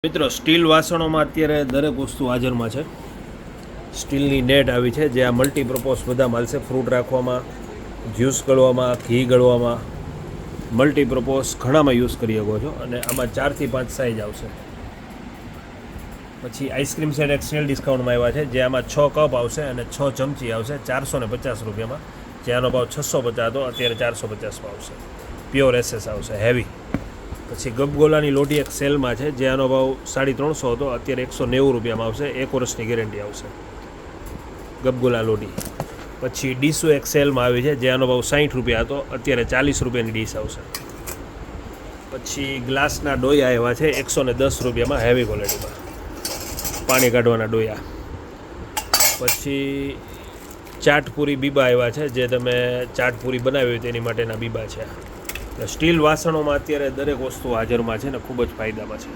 મિત્રો સ્ટીલ વાસણોમાં અત્યારે દરેક વસ્તુ હાજરમાં છે. સ્ટીલની નેટ આવી છે જે આ મલ્ટીપર્પઝ બધા માલશે. ફ્રૂટ રાખવામાં, જ્યુસ ગળવામાં, ઘી ગળવામાં, મલ્ટીપર્પઝ ઘણામાં યુઝ કરી શકો છો. અને આમાં 4 થી 5 સાઇઝ આવશે. પછી આઈસ્ક્રીમ સેટ એક સેલ ડિસ્કાઉન્ટમાં આવ્યા છે જે આમાં 6 કપ આવશે અને 6 ચમચી આવશે 450 રૂપિયામાં. જેનો ભાવ 650 હતો, અત્યારે 450માં આવશે. પ્યોર એસએસ આવશે, હેવી. પછી ગબગોલાની લોટી એક સેલમાં છે જે આનો ભાવ 350 હતો, અત્યારે 190 રૂપિયામાં આવશે. 1 વર્ષની ગેરંટી આવશે ગબગોલા લોટી. પછી ડીશો એક સેલમાં આવી છે જે આનો ભાવ 60 રૂપિયા હતો, અત્યારે 40 રૂપિયાની ડીશ આવશે. પછી ગ્લાસના ડોયા આવ્યા છે 110 રૂપિયામાં, હેવી ક્વોલિટીમાં, પાણી કાઢવાના ડોયા. પછી ચાટપુરી બીબા આવ્યા છે જે તમે ચાટપુરી બનાવી હોય તેની માટેના બીબા છે. સ્ટીલ વાસણોમાં અત્યારે દરેક વસ્તુ હાજરમાં છે ને ખૂબ જ ફાયદામાં છે.